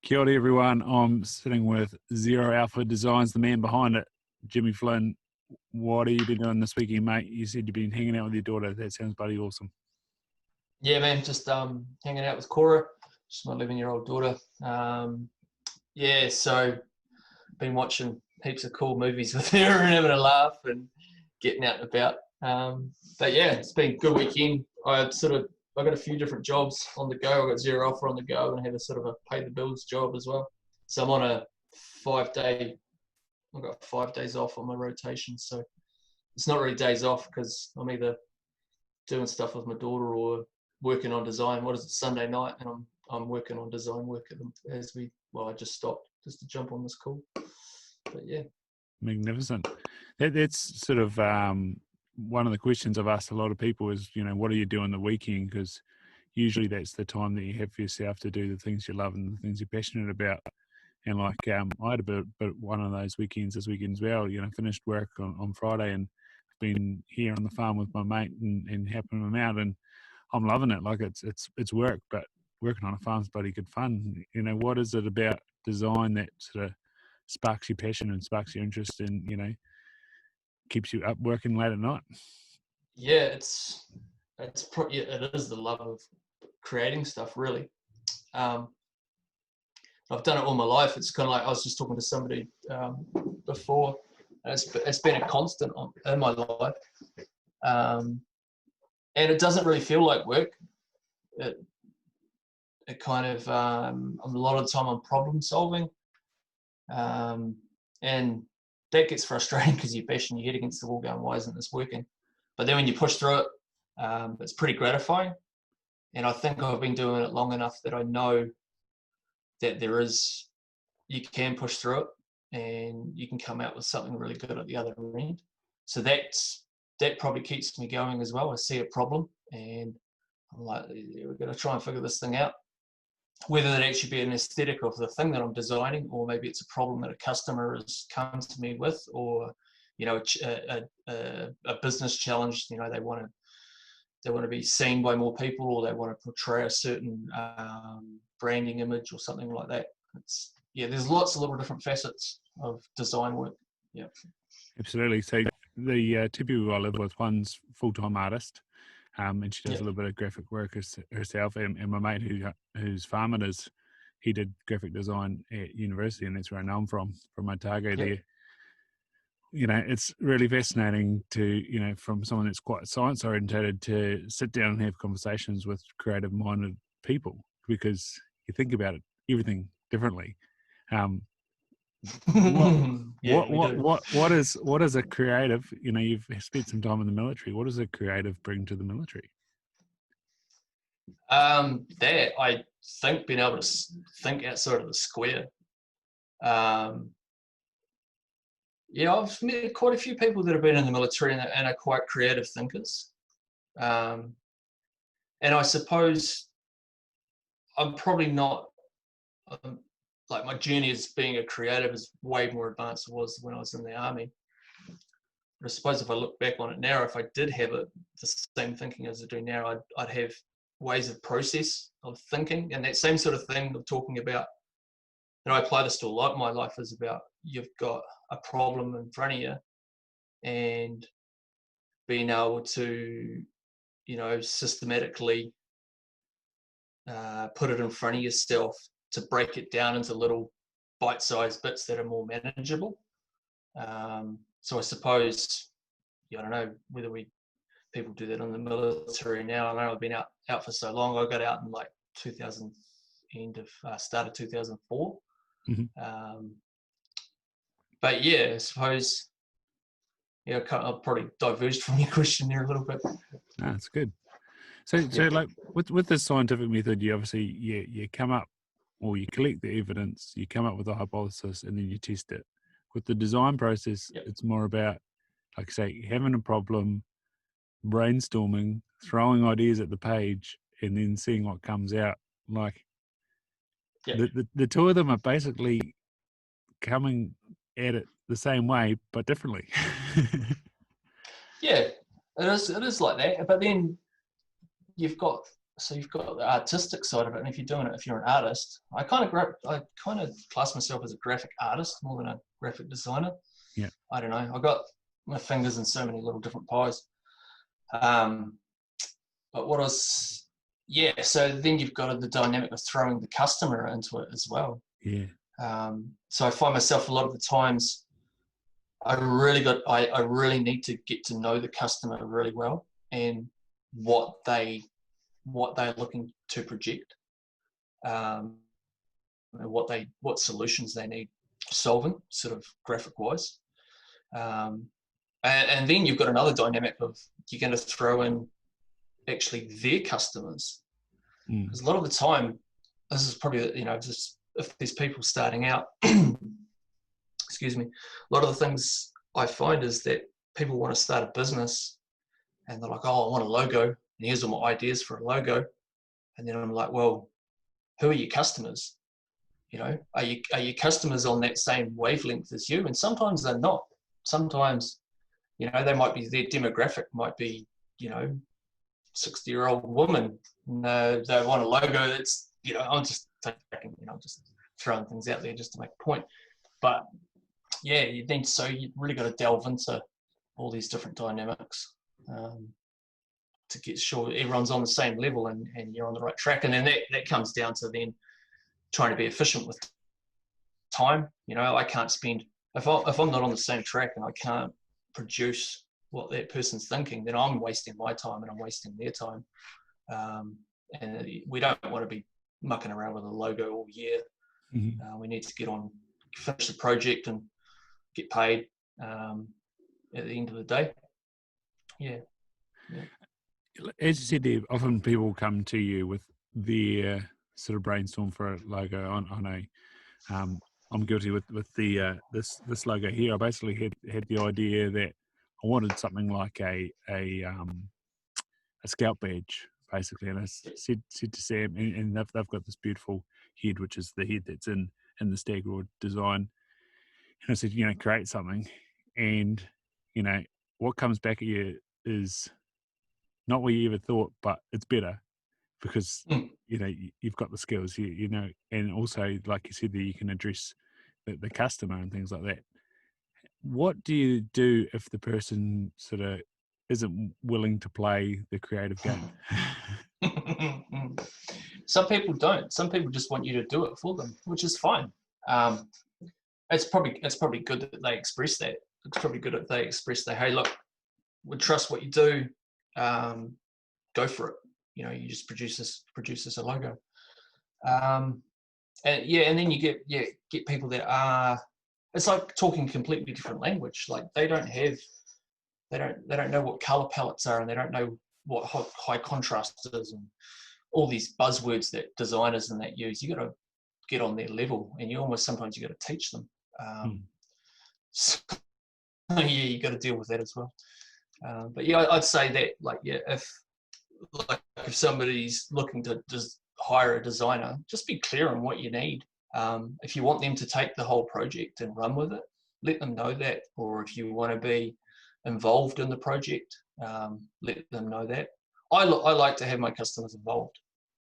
Kia ora, everyone. I'm sitting with Zero Alpha Designs, the man behind it, Jimmy Flynn. What have you been doing this weekend, mate? You said you've been hanging out with your daughter. That sounds bloody awesome. Yeah, man, just hanging out with Cora, just my 11-year-old daughter. So been watching heaps of cool movies with her and having a laugh and getting out and about. But yeah, it's been a good weekend. I got a few different jobs on the go. I got Zero Alpha on the go and I have a sort of a pay the bills job as well. So I'm on a 5-day. I've got 5 days off on my rotation, so it's not really days off because I'm either doing stuff with my daughter or working on design. What is it, Sunday night, and I'm working on design work at them I just stopped just to jump on this call. But yeah. Magnificent. That's sort of one of the questions I've asked a lot of people is, what do you do on the weekend? Because usually that's the time that you have for yourself to do the things you love and the things you're passionate about. And I had a bit one of those weekends this weekend as well. Finished work on Friday and been here on the farm with my mate and helping him out, and I'm loving it. Like it's work, but working on a farm's bloody good fun. What is it about design that sort of sparks your passion and sparks your interest and keeps you up working late at night? Yeah, it is the love of creating stuff, really. I've done it all my life. It's kind of like I was just talking to somebody before. It's been a constant in my life, and it doesn't really feel like work. It kind of a lot of the time I'm problem solving, and that gets frustrating because you're bashing your head against the wall, going, "Why isn't this working?" But then when you push through it, it's pretty gratifying. And I think I've been doing it long enough that I know that you can push through it and you can come out with something really good at the other end. So that probably keeps me going as well. I see a problem and I'm like, we're going to try and figure this thing out. Whether that actually be an aesthetic of the thing that I'm designing, or maybe it's a problem that a customer has come to me with, or a business challenge. They want to be seen by more people, or they want to portray a certain branding image or something like that. There's lots of little different facets of design work. Yeah, absolutely. So the two people I live with, one's full-time artist, and she does a little bit of graphic work herself. And my mate whose farm it is, he did graphic design at university, and that's where I know him from Otago there. It's really fascinating to, from someone that's quite science orientated to sit down and have conversations with creative minded people, because you think about everything differently. What is a creative, you've spent some time in the military. What does a creative bring to the military? I think being able to think outside of the square. I've met quite a few people that have been in the military and are quite creative thinkers. And I suppose I'm probably not, like my journey as being a creative is way more advanced than it was when I was in the army. But I suppose if I look back on it now, if I did have the same thinking as I do now, I'd have ways of process of thinking, and that same sort of thing of talking about. And I apply this to a lot of my life, is about you've got a problem in front of you and being able to, systematically put it in front of yourself to break it down into little bite-sized bits that are more manageable. So I suppose, I don't know whether people do that in the military now. I know I've been out for so long. I got out in like start of 2004. Mm-hmm. But I suppose, I've probably diverged from your question there a little bit. No, that's good. So like with this scientific method, you obviously you come up, or you collect the evidence, you come up with a hypothesis, and then you test it. With the design process, it's more about, like I say, having a problem, brainstorming, throwing ideas at the page, and then seeing what comes out. Like the two of them are basically coming at it the same way but differently. It is like that. But then you've got so you've got the artistic side of it, and if you're an artist, I kind of class myself as a graphic artist more than a graphic designer. Yeah. I don't know. I got my fingers in so many little different pies. But what was, yeah. So then you've got the dynamic of throwing the customer into it as well. Yeah. So I find myself a lot of the times, I really need to get to know the customer really well and what they're looking to project, and what solutions they need solving, sort of graphic wise. And then you've got another dynamic of you're going to throw in actually their customers, because a lot of the time, this is probably, just if there's people starting out, excuse me, a lot of the things I find is that people want to start a business and they're like, oh, I want a logo, and here's all my ideas for a logo. And then I'm like, well, who are your customers? Are your customers on that same wavelength as you? And sometimes they're not. Sometimes, they might be, their demographic might be, 60-year-old woman. And they want a logo that's, I'm just taking, just throwing things out there just to make a point. But yeah, you really got to delve into all these different dynamics to get sure everyone's on the same level and you're on the right track. And then that comes down to then trying to be efficient with time. I can't spend, if I'm not on the same track and I can't produce what that person's thinking, then I'm wasting my time and I'm wasting their time. And we don't want to be mucking around with a logo all year. Mm-hmm. We need to finish the project and get paid at the end of the day. Yeah. As you said there, often people come to you with their sort of brainstorm for a logo. I know I'm guilty with the this logo here. I basically had the idea that I wanted something like a scout badge, basically, and I said to Sam, and they've got this beautiful head, which is the head that's in the Stag design. And I said, create something, and what comes back at you is not what you ever thought, but it's better because you've got the skills, and also, like you said, there you can address the customer and things like that. What do you do if the person sort of isn't willing to play the creative game? Some people don't. Some people just want you to do it for them, which is fine. It's probably good that they express that. It's probably good if they express that, hey, look, we trust what you do. Go for it. You just produce this a logo. And then you get people that are, it's like talking completely different language. Like they don't know what color palettes are, and they don't know what high contrast is, and all these buzzwords that designers and that use. You got to get on their level, and sometimes you got to teach them. So, yeah, you got to deal with that as well. But yeah, I'd say that if somebody's looking to just hire a designer, just be clear on what you need. If you want them to take the whole project and run with it, let them know that. Or if you want to be involved in the project, let them know that. I like to have my customers involved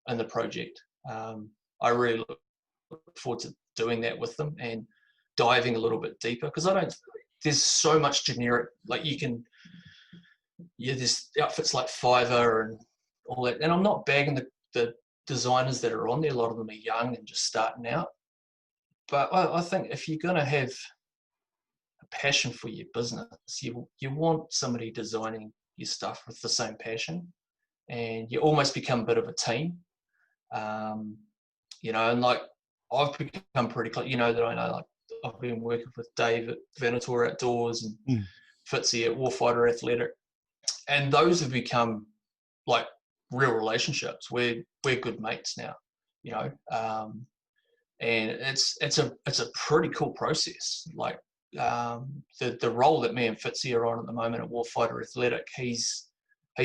in the project. I really look forward to doing that with them and diving a little bit deeper, because there's so much generic, like there's outfits like Fiverr and all that. And I'm not bagging the designers that are on there. A lot of them are young and just starting out. But I think if you're going to have a passion for your business, you want somebody designing your stuff with the same passion, and you almost become a bit of a team. And like I've become pretty close, that I know, like I've been working with Dave at Venator Outdoors and Fitzy at Warfighter Athletic, and those have become like real relationships. We're good mates now, and it's a pretty cool process. Like the role that me and Fitzy are on at the moment at Warfighter Athletic, he's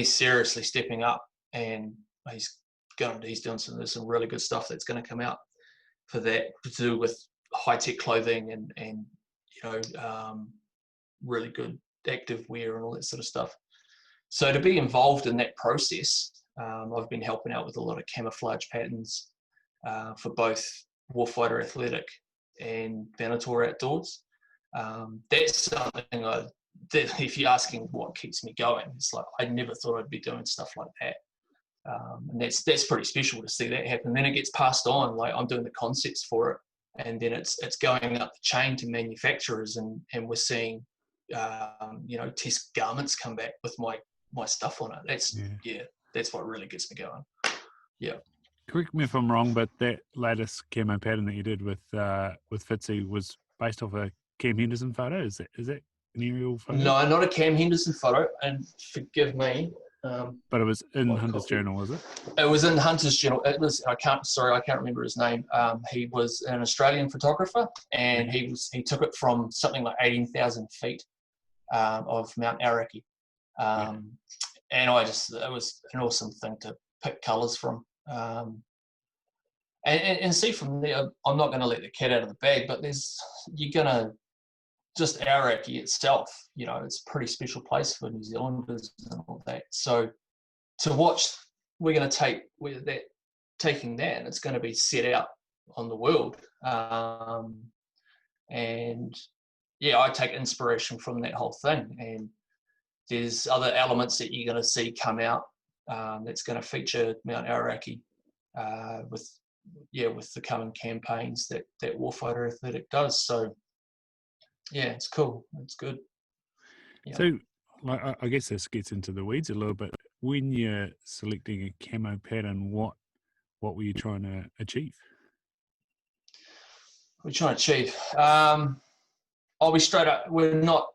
seriously stepping up, and he's doing some really good stuff that's going to come out for that, to do with high-tech clothing and really good active wear and all that sort of stuff. So to be involved in that process I've been helping out with a lot of camouflage patterns for both Warfighter Athletic and Venator Outdoors. That's something that if you're asking what keeps me going, it's like I never thought I'd be doing stuff like that. And that's pretty special to see that happen. Then it gets passed on, like I'm doing the concepts for it, and then it's going up the chain to manufacturers, and we're seeing test garments come back with my stuff on it. That's what really gets me going. Yeah. Correct me if I'm wrong, but that latest camo pattern that you did with Fitzy was based off a Cam Henderson photo. Is that an aerial photo? No, not a Cam Henderson photo, and forgive me. But it was in Hunter's Journal, was it? It was in Hunter's Journal. It was. I can't remember his name. He was an Australian photographer, and he took it from something like 18,000 feet of Mount Araki. And it was an awesome thing to pick colours from. And see from there, I'm not going to let the cat out of the bag, but you're going to just Araki itself, it's a pretty special place for New Zealanders and all that. So to watch, we're going to taking that, and it's going to be set out on the world. And yeah, I take inspiration from that whole thing. And there's other elements that you're going to see come out that's going to feature Mount Araki with the coming campaigns that Warfighter Athletic does. So yeah, it's cool. It's good. Yeah. So, I guess this gets into the weeds a little bit. When you're selecting a camo pattern, what were you trying to achieve? We're trying to achieve. I'll be straight up. We're not.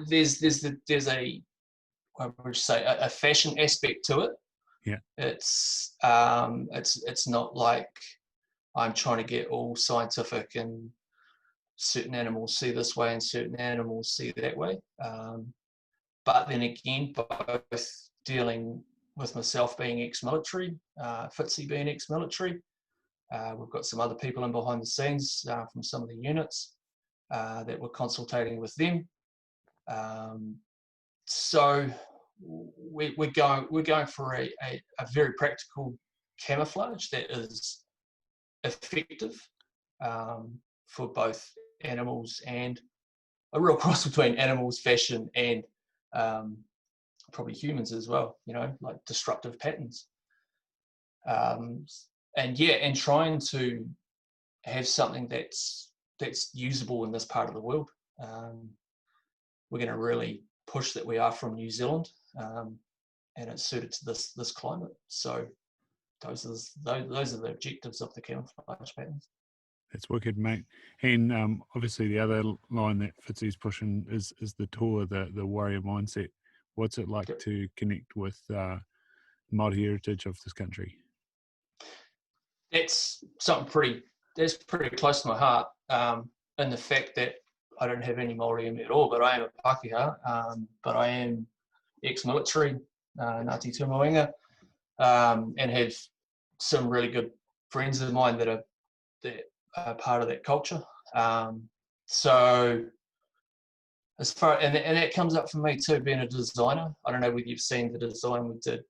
There's a what would you say, a fashion aspect to it. Yeah. It's not like I'm trying to get all scientific and certain animals see this way and certain animals see that way. But then again, both dealing with myself being ex-military, Fitzy being ex-military, we've got some other people in behind the scenes from some of the units that we're consultating with them. So we're going for a very practical camouflage that is effective for both animals, and a real cross between animals, fashion, and probably humans as well, like disruptive patterns. And trying to have something that's usable in this part of the world. We're going to really push that we are from New Zealand, and it's suited to this climate. So those are the objectives of the camouflage patterns. That's wicked, mate. And obviously the other line that Fitzy's pushing is the tour, the warrior mindset. What's it like to connect with Māori heritage of this country? That's something that's pretty close to my heart, in the fact that I don't have any Māori in me at all, but I am a Pākehā, but I am ex-military, Ngāti Tumawenga, and have some really good friends of mine that are part of that culture. So as far, and that comes up for me too, being a designer. I don't know whether you've seen the design we did.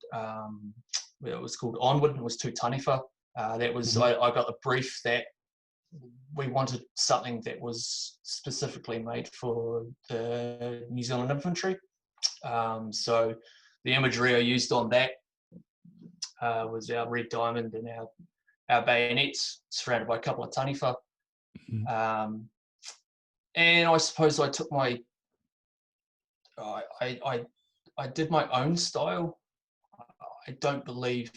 It was called Onward. It was two taniwha. That was I got the brief that we wanted something that was specifically made for the New Zealand infantry. So the imagery I used on that was our red diamond and our bayonets surrounded by a couple of taniwha. And I suppose I took I did my own style. I don't believe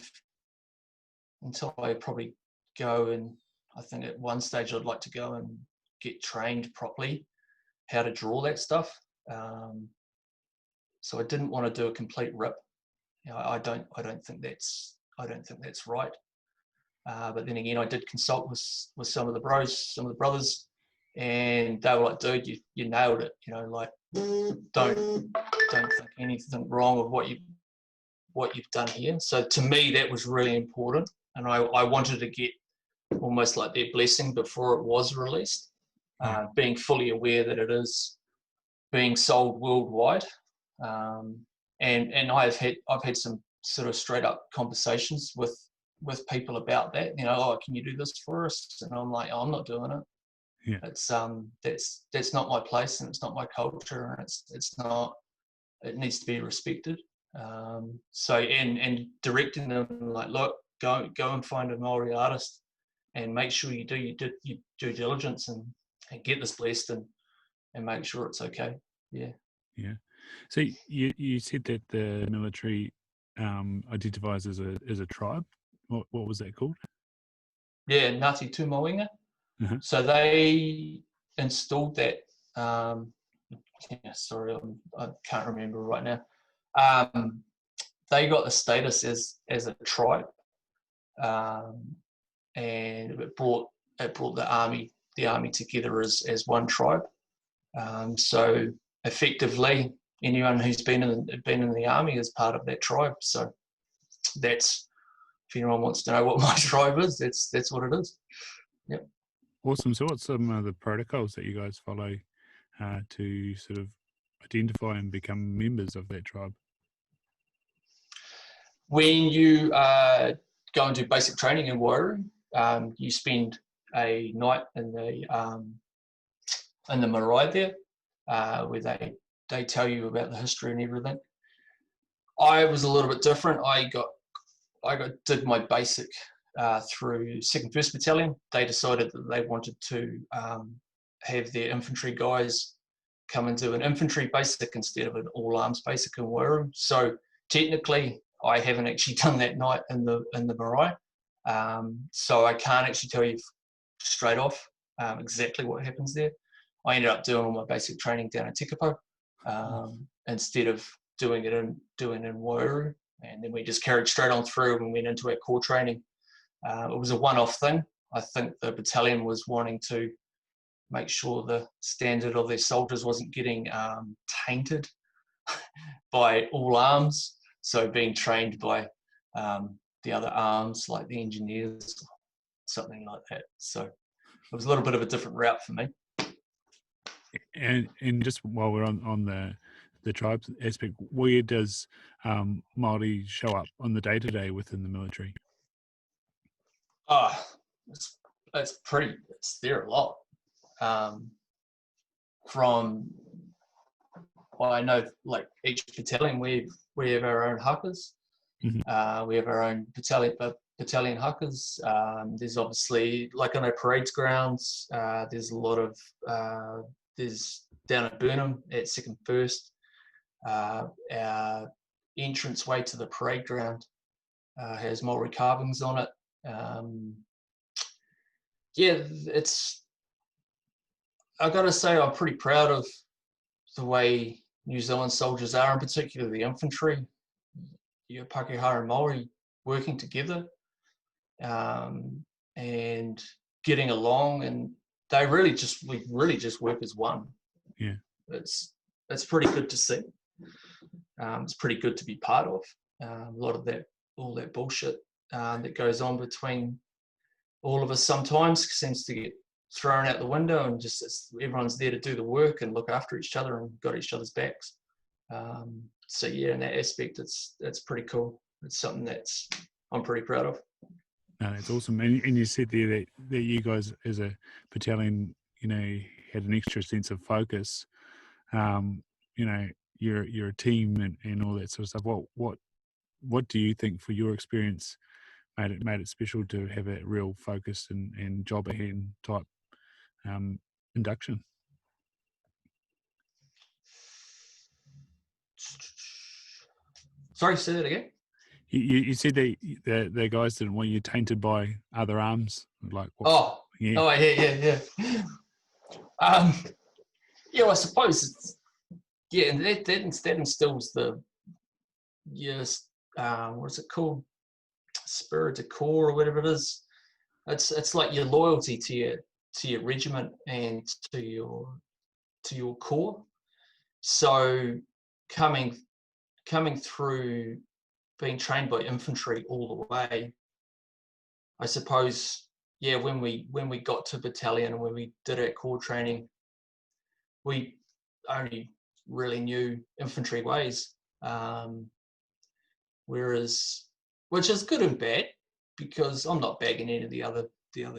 until I probably go, and I think at one stage I'd like to go and get trained properly how to draw that stuff. So I didn't want to do a complete rip. I don't think that's right. But then again, I did consult with some of the brothers, and they were like, "Dude, you nailed it. Like don't think anything wrong of what you've done here." So to me, that was really important, and I wanted to get almost like their blessing before it was released, being fully aware that it is being sold worldwide. And I've had some sort of straight up conversations with people about that. Oh, can you do this for us? And I'm like, oh, I'm not doing it. Yeah. It's that's not my place, and it's not my culture, and it's not. It needs to be respected. So and directing them like, look, go and find a Maori artist, and make sure you do your due diligence and get this blessed and make sure it's okay. Yeah. Yeah. So you said that the military identifies as a tribe. What was that called? Yeah, Ngāti Tūmaoinga. Uh-huh. So they installed that. Sorry, I can't remember right now. They got the status as a tribe, and it brought the army together as one tribe. So effectively, anyone who's been in the army is part of that tribe. So that's, if anyone wants to know what my tribe is, that's what it is. Yep. Awesome. So what's some of the protocols that you guys follow to sort of identify and become members of that tribe? When you go and do basic training in Wairu, you spend a night in the marae there, where they tell you about the history and everything. I was a little bit different. I did my basic through 2nd 1st Battalion. They decided that they wanted to have their infantry guys come and do an infantry basic instead of an all arms basic in Wairu. So technically, I haven't actually done that night in the marae, so I can't actually tell you straight off exactly what happens there. I ended up doing all my basic training down in Tekapo instead of doing it in Wairu, and then we just carried straight on through and went into our core training. It was a one-off thing. I think the battalion was wanting to make sure the standard of their soldiers wasn't getting tainted by all arms. So being trained by the other arms, like the engineers, something like that. So it was a little bit of a different route for me. And just while we're on the tribes aspect, where does Māori show up on the day-to-day within the military? It's there a lot. I know, like each battalion, we have our own hakas. Mm-hmm. We have our own battalion hakas. There's obviously, like on our parades grounds, there's a lot of there's down at Burnham at 2nd 1st. Our entrance way to the parade ground has Maori carvings on it. I got to say, I'm pretty proud of the way New Zealand soldiers are, in particular the infantry, your Pākehā and Māori working together and getting along, and we really just work as one. Yeah, it's pretty good to see. It's pretty good to be part of. A lot of all that bullshit that goes on between all of us sometimes seems to get thrown out the window, and just everyone's there to do the work and look after each other and got each other's backs. So yeah, in that aspect, it's pretty cool. It's something I'm pretty proud of. No, that's awesome. And you said there that you guys as a battalion, had an extra sense of focus. You're a team and all that sort of stuff. What do you think, for your experience, made it special to have that real focused and job at hand type induction? Sorry, say that again. You said that the guys didn't want you tainted by other arms, like what? Yeah. I suppose and that instills the what is it called? Spirit de corps or whatever it is. It's like your loyalty to your regiment and to your corps. So coming through being trained by infantry all the way, I suppose, when we got to battalion and when we did our corps training, we only really knew infantry ways. Whereas, which is good and bad, because I'm not bagging any of the other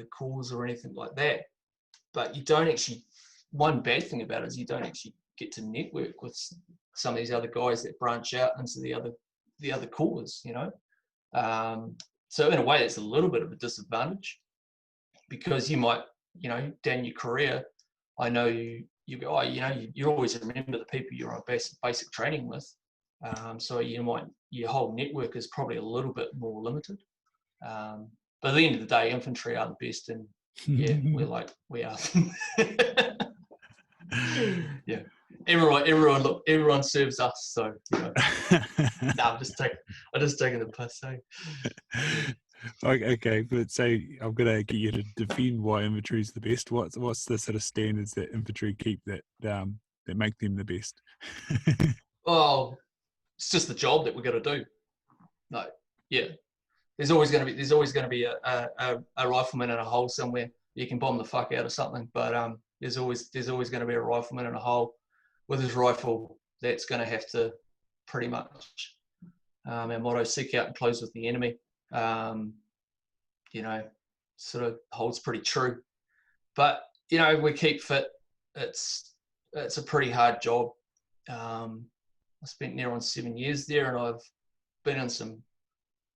calls or anything like that. But you don't actually. One bad thing about it is you don't actually get to network with some of these other guys that branch out into the other callers, you know. So in a way, it's a little bit of a disadvantage, because you might, you know, down your career, I know you go, you always remember the people you're on basic training with. So your whole network is probably a little bit more limited. But at the end of the day, infantry are the best, and yeah, we are. Yeah, everyone serves us. So, you know. I'm just taking the piss. Okay, but say I'm gonna get you to defend why infantry is the best. What's the sort of standards that infantry keep that make them the best? Well, it's just the job that we're going to do. No, yeah. There's always going to be a rifleman in a hole somewhere. You can bomb the fuck out of something, but there's always going to be a rifleman in a hole with his rifle that's going to have to pretty much. Our motto: seek out and close with the enemy. You know, sort of holds pretty true. But you know, we keep fit. It's a pretty hard job. I spent near on 7 years there, and I've been in some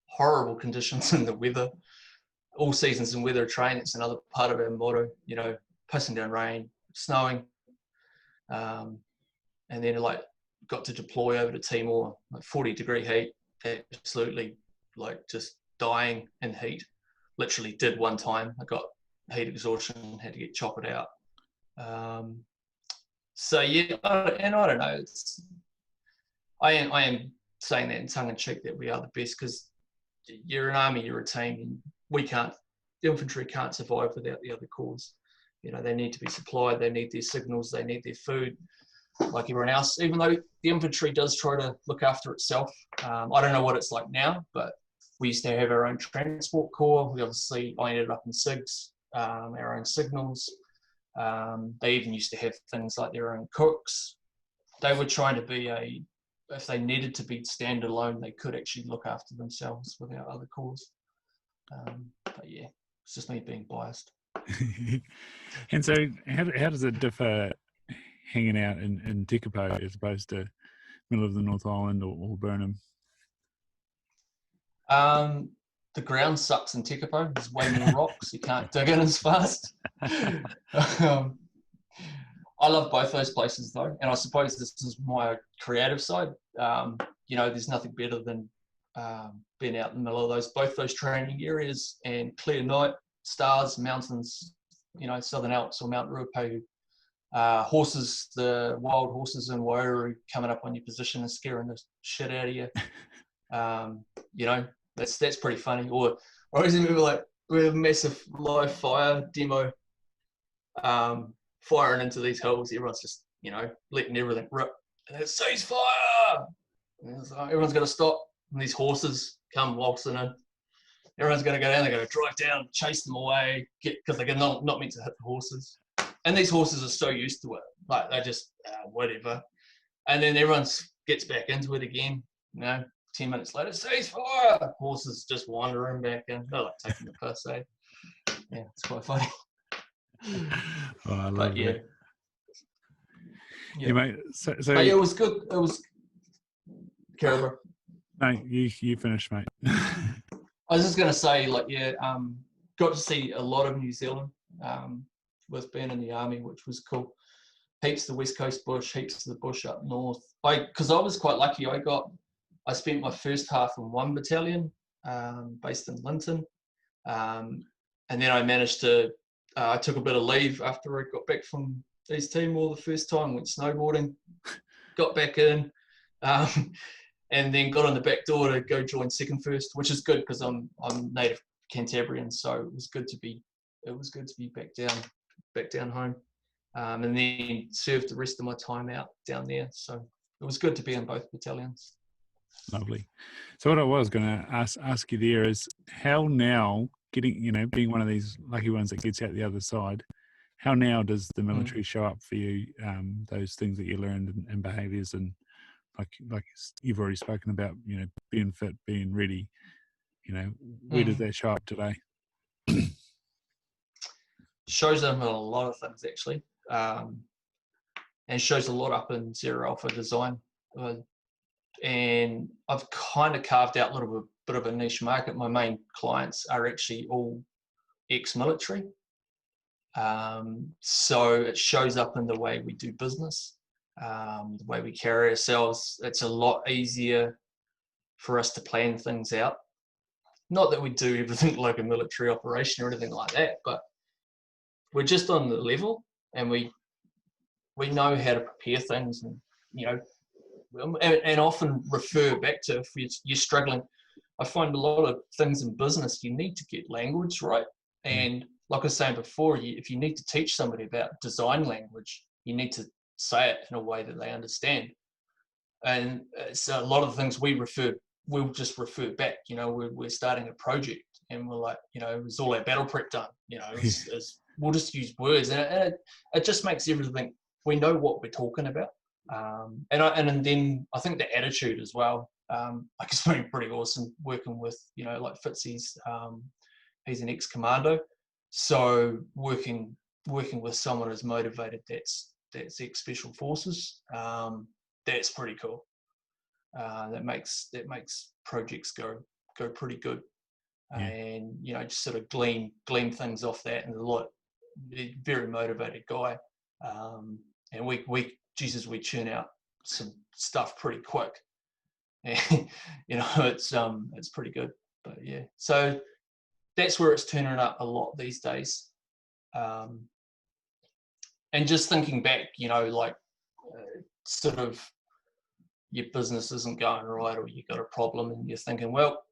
horrible conditions in the weather. All seasons in weather train. It's another part of our motto. You know, pissing down rain, snowing, and then like got to deploy over to Timor, like 40-degree heat, absolutely like just dying in heat. Literally did one time. I got heat exhaustion, had to get choppered out. So yeah, and I don't know. I am saying that in tongue in cheek that we are the best, because you're an army, you're a team, and the infantry can't survive without the other corps. You know, they need to be supplied, they need their signals, they need their food, like everyone else, even though the infantry does try to look after itself. I don't know what it's like now, but we used to have our own transport corps. I ended up in SIGs, our own signals. They even used to have things like their own cooks. They were trying to be if they needed to be standalone, they could actually look after themselves without other corps. But yeah, it's just me being biased. And so how does it differ hanging out in Tekapo as opposed to middle of the North Island or Burnham? The ground sucks in Tekapo. There's way more rocks. You can't dig in as fast. I love both those places though, and I suppose this is my creative side. You know, there's nothing better than being out in the middle of both those training areas, and clear night, stars, mountains, you know, Southern Alps or Mount Ruapehu. Horses, the wild horses in Wairau coming up on your position and scaring the shit out of you. You know, that's pretty funny. Or I always remember, like, we have a massive live fire demo, firing into these hills. Everyone's just, you know, letting everything rip. And it's ceasefire! And it's like, everyone's got to stop. And these horses come waltzing in. Everyone's going to go down. They're going to drive down, chase them away, because they're not meant to hit the horses. And these horses are so used to it. Like, they just, whatever. And then everyone gets back into it again, you know. 10 minutes later, ceasefire! Horses just wandering back in. They're like taking the piss, eh? Yeah, it's quite funny. Oh, I love that. Yeah, mate. So but yeah, it was good. It was Caribou. No, you finish, mate. I was just gonna say, like, yeah, got to see a lot of New Zealand with being in the army, which was cool. Heaps of the West Coast bush, heaps of the bush up north. Because I was quite lucky. I spent my first half in 1 battalion based in Linton. And then I managed to, I took a bit of leave after I got back from East Timor the first time, went snowboarding, got back in, and then got on the back door to go join Second First, which is good because I'm native Cantabrian, so it was good to be back down home, and then served the rest of my time out down there. So it was good to be in both battalions. Lovely. So what I was going to ask you there is how now being one of these lucky ones that gets out the other side, how now does the military show up for you? Those things that you learned and behaviours and like you've already spoken about, being fit, being ready. Where does Mm. that show up today? Shows up in a lot of things actually, and shows a lot up in Zero Alpha design. And I've kind of carved out a little bit of a niche market. My main clients are actually all ex-military. So it shows up in the way we do business, the way we carry ourselves. It's a lot easier for us to plan things out. Not that we do everything like a military operation or anything like that, but we're just on the level, and we know how to prepare things, and and often refer back to, if you're struggling. I find a lot of things in business, you need to get language right. And like I was saying before, if you need to teach somebody about design language, you need to say it in a way that they understand. And so a lot of the things we'll just refer back. We're starting a project, and we're like, is all our battle prep done? We'll just use words, and it just makes everything, we know what we're talking about. And then I think the attitude as well. It's been pretty awesome working with, like Fitzy's, he's an ex-commando. So working with someone as motivated, that's ex-special forces, that's pretty cool. That makes projects go pretty good. Yeah. And, just sort of glean things off that, and very motivated guy. And we churn out some stuff pretty quick. And, it's pretty good. But yeah, so that's where it's turning up a lot these days. And just thinking back, sort of your business isn't going right, or you got a problem, and you're thinking, well,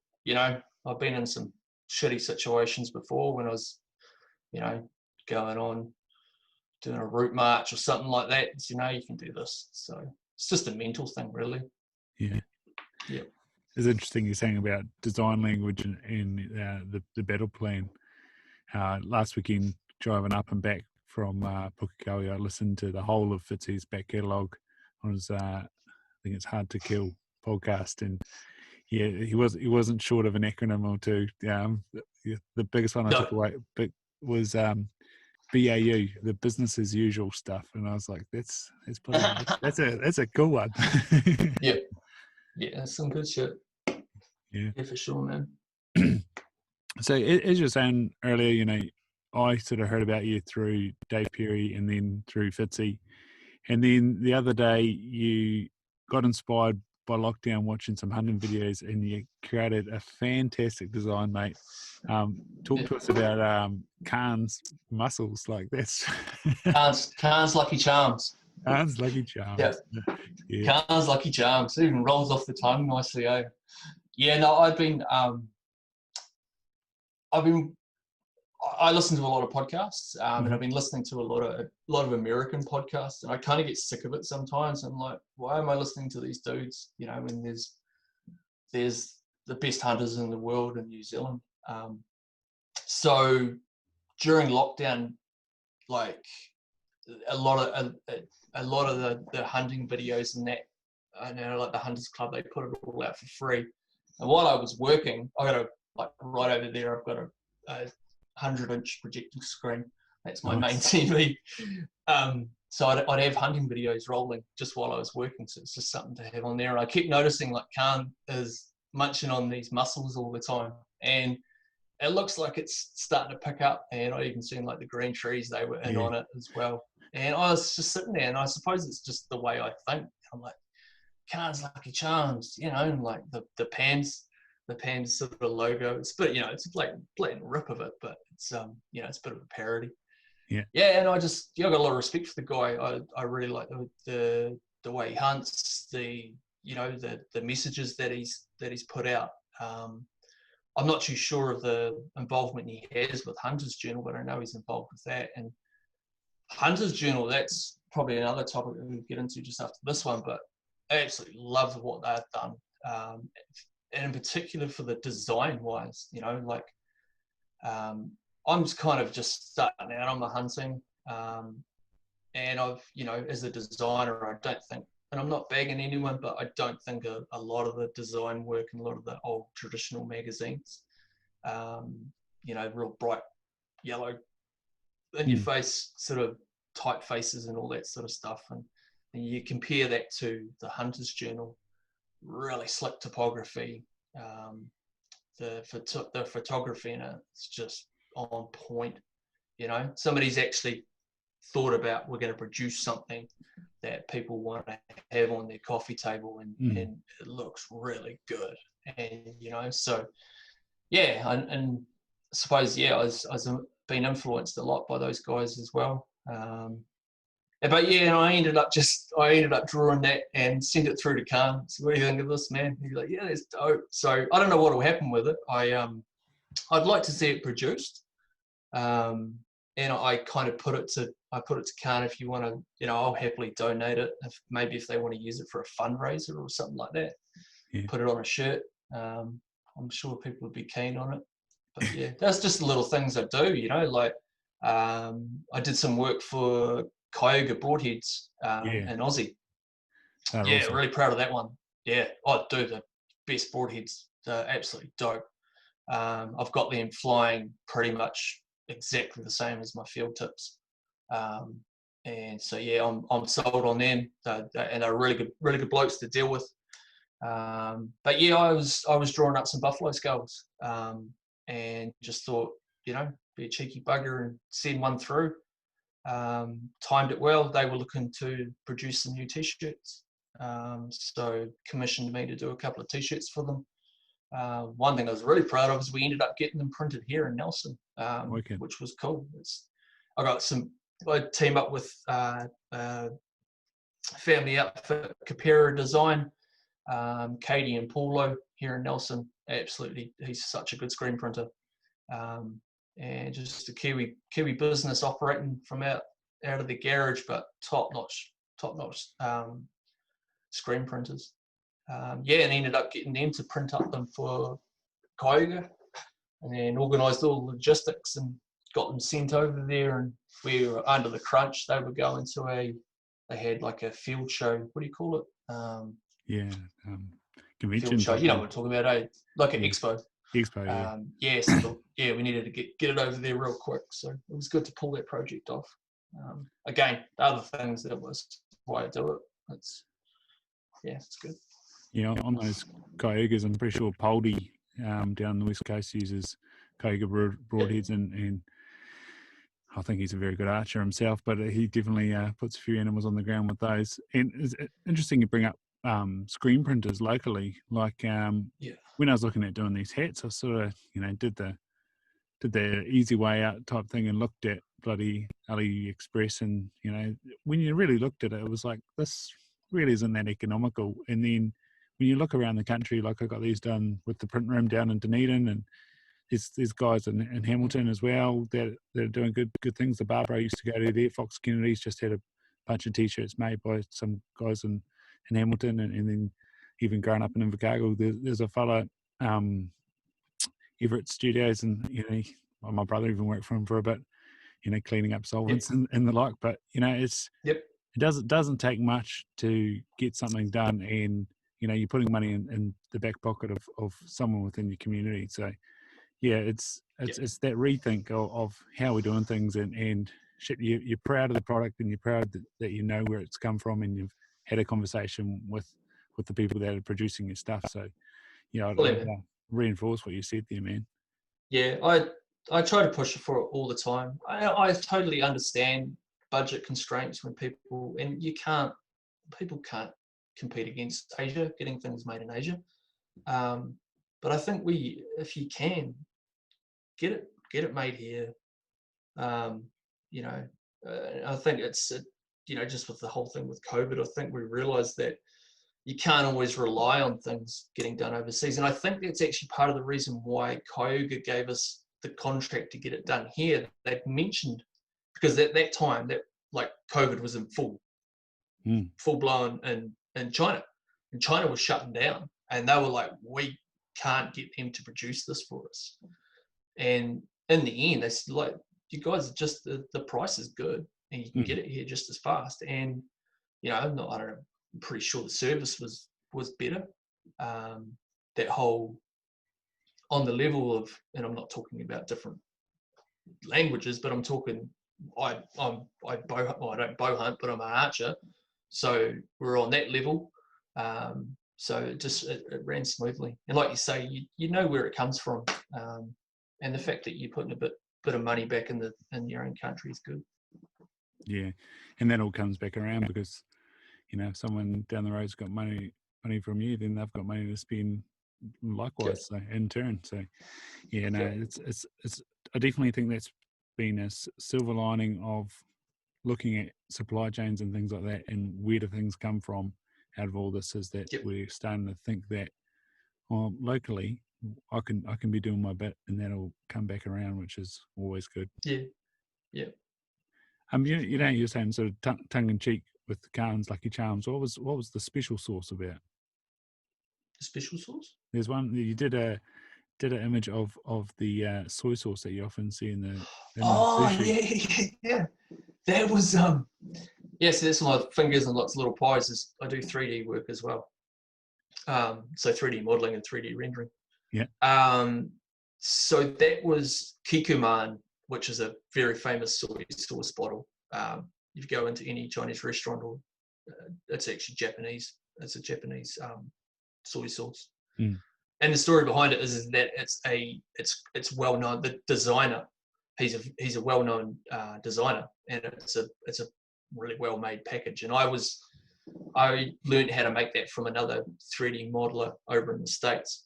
I've been in some shitty situations before when I was, going on doing a route march or something like that. You can do this. So it's just a mental thing, really. Yeah. Yeah. It's interesting you're saying about design language and the battle plan. Last weekend, driving up and back from Pukekohe, I listened to the whole of Fitzy's back catalogue on his, I think it's Hard to Kill podcast, and yeah, he wasn't short of an acronym or two. The biggest one I took away was BAU, the business as usual stuff, and I was like, that's a cool one. Yeah, that's some good shit. Yeah, for sure, man. So as you were saying earlier, I sort of heard about you through Dave Perry and then through Fitzy, and then the other day you got inspired by lockdown watching some hunting videos, and you created a fantastic design, mate. Talk to us about Khan's muscles, like that's Khan's Lucky Charms. Khan's Lucky Charms. Yeah. Khan's Lucky Charms. It even rolls off the tongue nicely, eh? Yeah, no, I listen to a lot of podcasts, and I've been listening to a lot of American podcasts, and I kind of get sick of it sometimes. I'm like, why am I listening to these dudes? When there's the best hunters in the world in New Zealand. So during lockdown, like a lot of the hunting videos and that, I know, like the Hunters Club, they put it all out for free. And while I was working, I got right over there, I've got a 100-inch projecting screen. That's my main TV. So I'd have hunting videos rolling just while I was working. So it's just something to have on there. And I kept noticing like Khan is munching on these muscles all the time. And it looks like it's starting to pick up. And I even seen like the green trees, they were in on it as well. And I was just sitting there, and I suppose it's just the way I think. I'm like, Khan's Lucky Charms, and like the Pams sort of logo. It's it's like blatant rip of it, but it's it's a bit of a parody. Yeah, and I got a lot of respect for the guy. I really like the way he hunts, the messages that he's put out. I'm not too sure of the involvement he has with Hunter's Journal, but I know he's involved with that. And Hunter's Journal, that's probably another topic that we'll get into just after this one, but I absolutely love what they've done. And in particular for the design wise, I'm just kind of just starting out on the hunting. And I've, as a designer, I don't think and I'm not bagging anyone, but I don't think a lot of the design work and a lot of the old traditional magazines, real bright yellow in your face sort of typefaces and all that sort of stuff. And you compare that to the Hunter's Journal, really slick typography. The photography in it's just on point. Somebody's actually thought about, we're going to produce something that people want to have on their coffee table, and it looks really good. And so yeah, and I suppose I was been influenced a lot by those guys as well. But yeah, and I ended up drawing that and sent it through to Khan. So what do you think of this, man? He's like, yeah, that's dope. So I don't know what will happen with it. I'd like to see it produced. And I kind of put it to Khan, if you want to, I'll happily donate it. If they want to use it for a fundraiser or something like that, put it on a shirt. I'm sure people would be keen on it. But yeah, that's just the little things I do, like I did some work for Cayuga Broadheads in Aussie. Awesome. Really proud of that one. Yeah, dude, the best broadheads. They're absolutely dope. I've got them flying pretty much exactly the same as my field tips. And so yeah, I'm sold on them. And they're really good blokes to deal with. But yeah, I was drawing up some buffalo skulls. And just thought, be a cheeky bugger and send one through. Timed it well. They were looking to produce some new t-shirts. So commissioned me to do a couple of t-shirts for them. One thing I was really proud of is we ended up getting them printed here in Nelson, which was cool. I team up with family outfit Capera Design, Katie and Paulo here in Nelson. Absolutely, he's such a good screen printer, and just a Kiwi business operating from out of the garage, but top notch screen printers. And ended up getting them to print up them for Cayuga, and then organised all the logistics and got them sent over there. And we were under the crunch. They were going to they had like a field show. What do you call it? Convention field show. You know what I'm talking about, like an expo. Expo, yeah. So we needed to get it over there real quick. So it was good to pull that project off. Again, the other things that was why I do it. It's good. Yeah, on those Cayugas, I'm pretty sure Poldy down the west coast uses Cayuga broadheads, and I think he's a very good archer himself, but he definitely puts a few animals on the ground with those. And it's interesting you bring up screen printers locally. Like when I was looking at doing these hats, I sort of did the easy way out type thing and looked at bloody AliExpress, and when you really looked at it, it was like, this really isn't that economical. And then when you look around the country, like I got these done with the print room down in Dunedin, and there's guys in Hamilton as well that are doing good things. The barber I used to go to there, Fox Kennedy's, just had a bunch of t-shirts made by some guys in Hamilton, and then even growing up in Invercargill, there's a fella, Everett Studios, and my brother even worked for him for a bit, cleaning up solvents and the like. But it doesn't take much to get something done, and you're putting money in the back pocket of someone within your community. So yeah, it's that rethink of how we're doing things, and shit, you're proud of the product, and you're proud that you know where it's come from, and you've had a conversation with the people that are producing your stuff. So I'd reinforce what you said there, man. Yeah, I try to push for it all the time. I totally understand budget constraints when people can't compete against Asia, getting things made in Asia. But I think if you can get it made here, I think it's just with the whole thing with COVID, I think we realized that you can't always rely on things getting done overseas. And I think that's actually part of the reason why Cayuga gave us the contract to get it done here. They'd mentioned, because at that time that like COVID was in full blown in China, and China was shutting down, and they were like, we can't get them to produce this for us. And in the end, they said, like, you guys, just the price is good, and you can get it here just as fast. And I don't know, I'm pretty sure the service was better. That whole, on the level of, and I'm not talking about different languages, but I'm talking, I don't bow hunt, but I'm an archer, so we're on that level. So it ran smoothly, and like you say, you know where it comes from, and the fact that you're putting a bit of money back in your own country is good. Yeah, and that all comes back around because, you know, if someone down the road's got money from you, then they've got money to spend likewise. So in turn, so yeah, no, it's I definitely think that's been a silver lining of looking at supply chains and things like that, and where do things come from out of all this, is that we're starting to think that locally I can be doing my bit, and that'll come back around, which is always good. Yeah. You know, you're saying sort of tongue in cheek with the Khan's Lucky Charms. What was the special sauce about? The special sauce? There's one you did an image of the soy sauce that you often see in the sushi. Yeah. That was yes, that's my fingers and lots of little pies. I do 3D work as well. So 3D modeling and 3D rendering. Yeah. So that was kikuman, which is a very famous soy sauce bottle. If you go into any Chinese restaurant, or it's actually Japanese. It's a Japanese soy sauce. Mm. And the story behind it is that it's well known. The designer, he's a well known designer, and it's a really well made package. And I learned how to make that from another 3D modeler over in the States.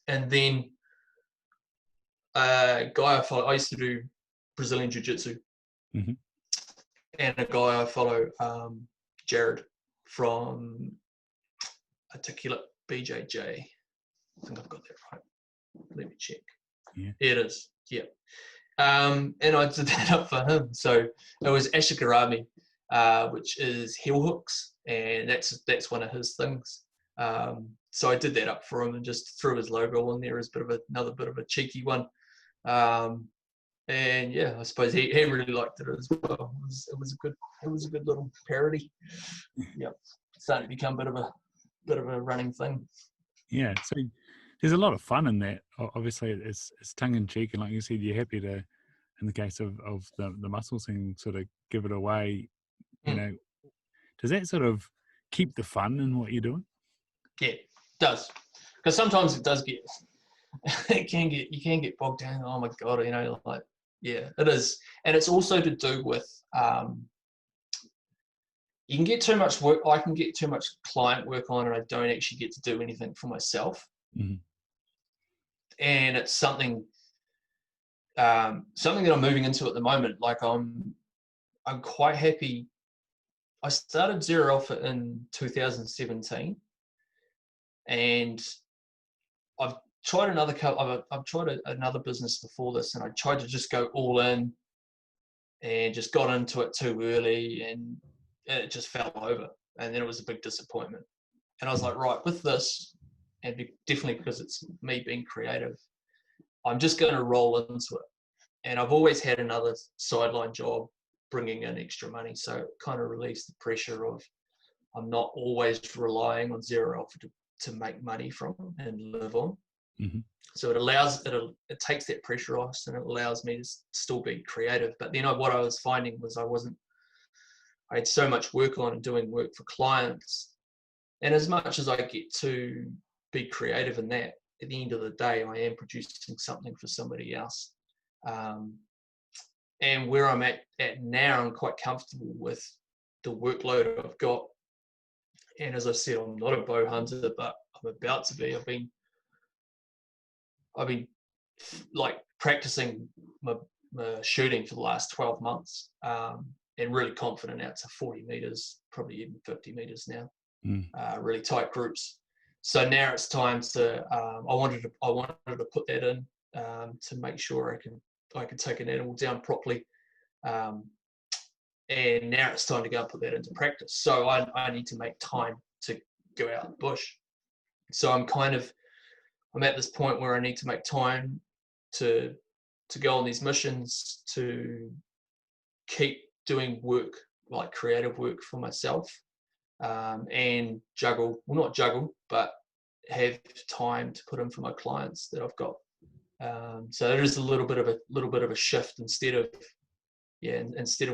And then a guy I follow, I used to do Brazilian Jiu-Jitsu. Mm-hmm. And a guy I follow, Jared from Articulate BJJ. I think I've got that right. Let me check. Yeah. It is. Yeah. And I did that up for him. So it was ashigarami, which is heel hooks, and that's one of his things. So I did that up for him and just threw his logo on there as another bit of a cheeky one. And yeah, I suppose he really liked it as well. It was a good little parody. Yep. Starting to become a bit of a running thing. Yeah. So there's a lot of fun in that. Obviously, it's tongue in cheek, and like you said, you're happy to, in the case of the muscle thing, sort of give it away. You know, does that sort of keep the fun in what you're doing? Yeah, it does. Because sometimes it does get, you can get bogged down. Oh my God, you know, like, yeah, it is. And it's also to do with, you can get too much work. I can get too much client work on, and I don't actually get to do anything for myself. Mm-hmm. And it's something that I'm moving into at the moment. Like I'm quite happy. I started Zero Alpha in 2017, and I've tried I've tried another business before this, and I tried to just go all in, and just got into it too early, and it just fell over, and then it was a big disappointment. And I was like, right, with this, and definitely because it's me being creative, I'm just going to roll into it. And I've always had another sideline job bringing in extra money, so it kind of relieves the pressure of, I'm not always relying on Zero Alpha to make money from and live on. Mm-hmm. So it takes that pressure off, and it allows me to still be creative. But then what I was finding was I had so much work on and doing work for clients, and as much as I get to be creative in that, at the end of the day, I am producing something for somebody else. And where I'm at now, I'm quite comfortable with the workload I've got. And as I said, I'm not a bow hunter, but I'm about to be. I've been like practicing my shooting for the last 12 months, and really confident out to 40 meters, probably even 50 meters now. Really tight groups. So now it's time to. I wanted to put that in to make sure I can take an animal down properly. And now it's time to go and put that into practice. So I need to make time to go out in the bush. So I'm at this point where I need to make time to go on these missions, to keep doing work, like creative work for myself, and juggle, well, not juggle, but have time to put in for my clients that I've got. So it is a little bit of a shift. Instead of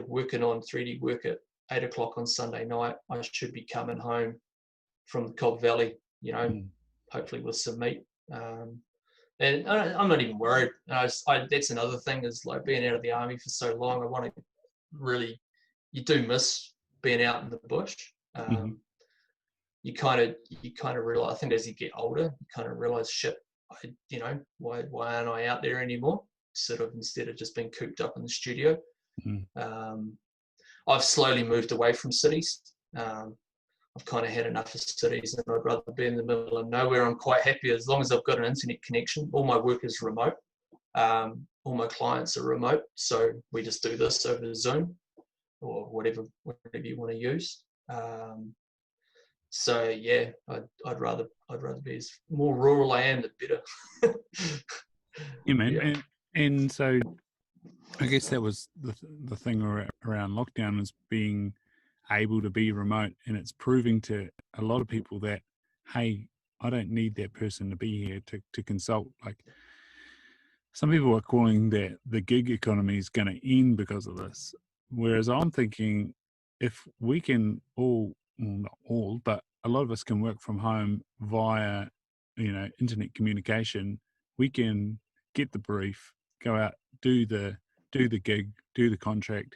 working on 3D work at 8 o'clock on Sunday night, I should be coming home from the Cobb Valley, hopefully with some meat. And I'm not even worried. That's another thing, is like being out of the army for so long. I want to really, you do miss being out in the bush. You kind of realize, I think as you get older, you kind of realize, shit, why aren't I out there anymore? Sort of, instead of just being cooped up in the studio. I've slowly moved away from cities. I've kind of had enough of cities, and I'd rather be in the middle of nowhere. I'm quite happy as long as I've got an internet connection. All my work is remote. All my clients are remote, so we just do this over Zoom or whatever you want to use. So yeah, I'd rather be as more rural I am, the better. Yeah, man. Yeah. And so I guess that was the thing around lockdown, is being able to be remote, and it's proving to a lot of people that, hey, I don't need that person to be here to consult. Like, some people are calling that the gig economy is going to end because of this, whereas I'm thinking, if we can all, well, not all, but a lot of us can work from home via internet communication, we can get the brief, go out, do the gig, do the contract,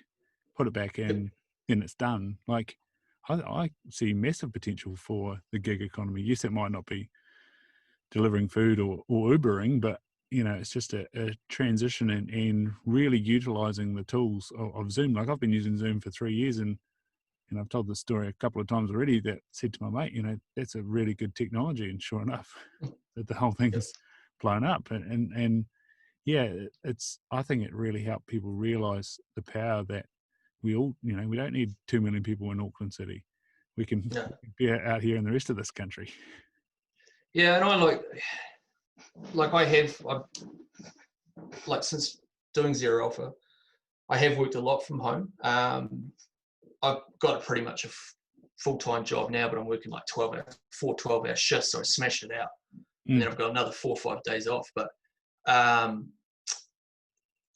put it back in, then it's done. Like, I see massive potential for the gig economy. Yes, it might not be delivering food or Ubering, but it's just a transition and really utilizing the tools of Zoom. Like, I've been using Zoom for 3 years, and I've told this story a couple of times already, that said to my mate, that's a really good technology. And sure enough, that the whole thing's blown up. And yeah, I think it really helped people realize the power that we all, we don't need 2 million people in Auckland City. We can be out here in the rest of this country. Yeah, and I've since doing Zero Alpha, I have worked a lot from home. I've got pretty much a full-time job now, but I'm working like 12-hour shifts, so I smash it out. And then I've got another 4 or 5 days off. But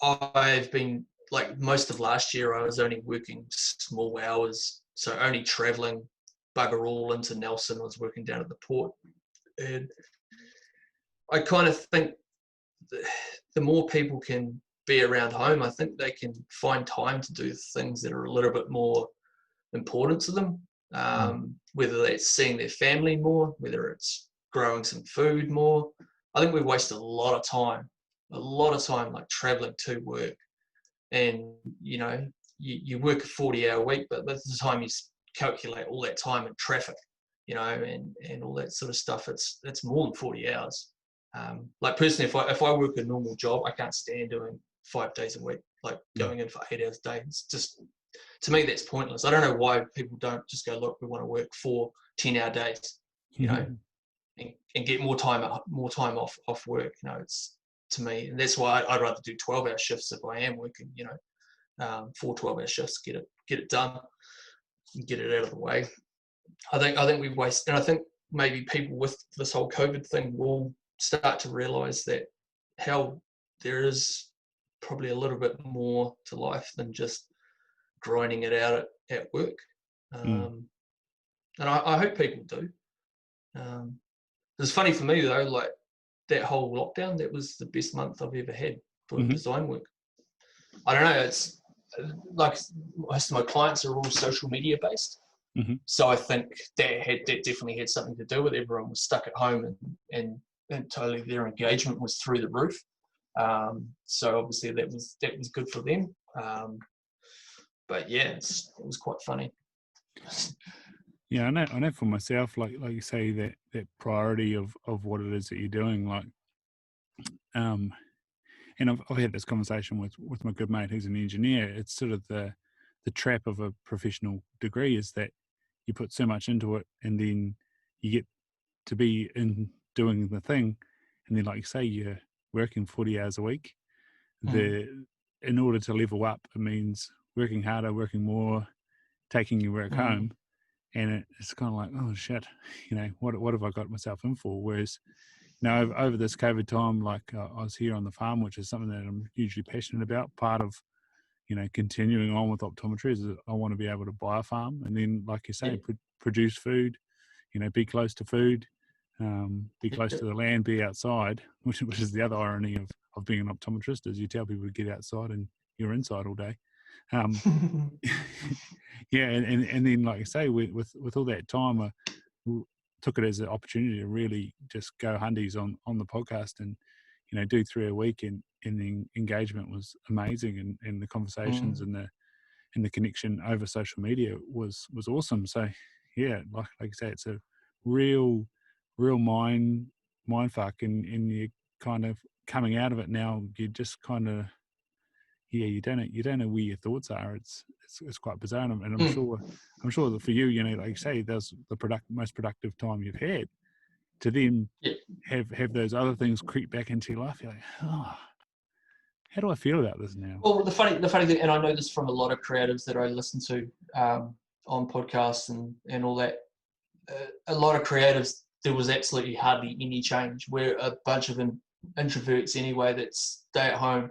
I've been, like, most of last year, I was only working small hours, so only traveling bugger all into Nelson. I was working down at the port. And I kind of think the more people can be around home, I think they can find time to do things that are a little bit more important to them, whether that's seeing their family more, whether it's growing some food more. I think we waste a lot of time like traveling to work, and you work a 40-hour week, but by the time you calculate all that time in traffic, and all that sort of stuff, it's more than 40 hours. Like, personally, if I work a normal job, I can't stand doing 5 days a week, like going in for 8 hours a day. It's just, to me, that's pointless. I don't know why people don't just go, look, we want to work 4 10-hour days, and get more time off work. It's, to me, and that's why I'd rather do 12-hour shifts if I am working. 4 12-hour shifts, get it done, and get it out of the way. I think we waste, and I think maybe people with this whole COVID thing will start to realize that how there is probably a little bit more to life than just grinding it out at work. And I hope people do. It's funny for me though, like, that whole lockdown, that was the best month I've ever had for design work. I don't know, it's like, most of my clients are all social media based. So I think that definitely had something to do with it. Everyone was stuck at home, and totally their engagement was through the roof. So obviously that was good for them. But yeah, it was quite funny. Yeah, I know for myself, like you say, that priority of what it is that you're doing, like, and I've had this conversation with my good mate who's an engineer. It's sort of the trap of a professional degree, is that you put so much into it, and then you get to be in doing the thing, and then, like you say, you're working 40 hours a week. In order to level up, it means working harder, working more, taking your work home, and it's kind of like, oh shit, what have I got myself in for? Whereas, over this COVID time, like I was here on the farm, which is something that I'm hugely passionate about. Part of continuing on with optometry is that I want to be able to buy a farm, and then, like you say, produce food. Be close to food, be close to the land, be outside, which is the other irony of being an optometrist, is you tell people to get outside and you're inside all day. Yeah, and then, like I say, with all that time, I took it as an opportunity to really just go hundies on the podcast and do 3 a week, and the engagement was amazing, and the conversations and the connection over social media was awesome. So yeah, like you say, it's a real mind fuck, and you kind of coming out of it now, you just kind of, you don't know where your thoughts are. It's quite bizarre, and I'm sure that for you, like you say, that's the most productive time you've had. To then have those other things creep back into your life, you're like, oh, how do I feel about this now? Well, the funny thing, and I know this from a lot of creatives that I listen to on podcasts and all that. A lot of creatives, there was absolutely hardly any change. We're a bunch of introverts anyway that stay at home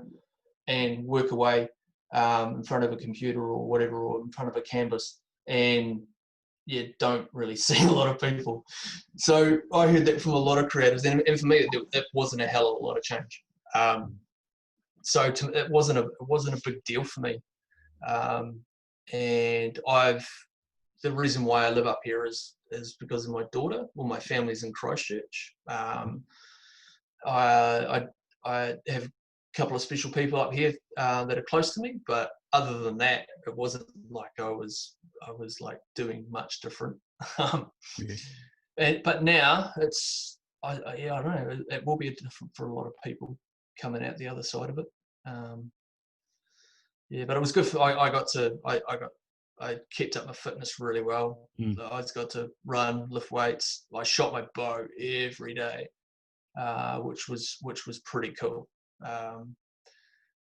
and work away in front of a computer or whatever, or in front of a canvas, and don't really see a lot of people. So I heard that from a lot of creators, and for me, it wasn't a hell of a lot of change. So it wasn't a big deal for me. And the reason why I live up here is because of my daughter. Well, my family's in Christchurch. I have a couple of special people up here that are close to me, but other than that, it wasn't like I was like doing much different. But now it's I don't know. It will be different for a lot of people coming out the other side of it. But it was good. I kept up my fitness really well. I just got to run, lift weights. I shot my bow every day, which was pretty cool.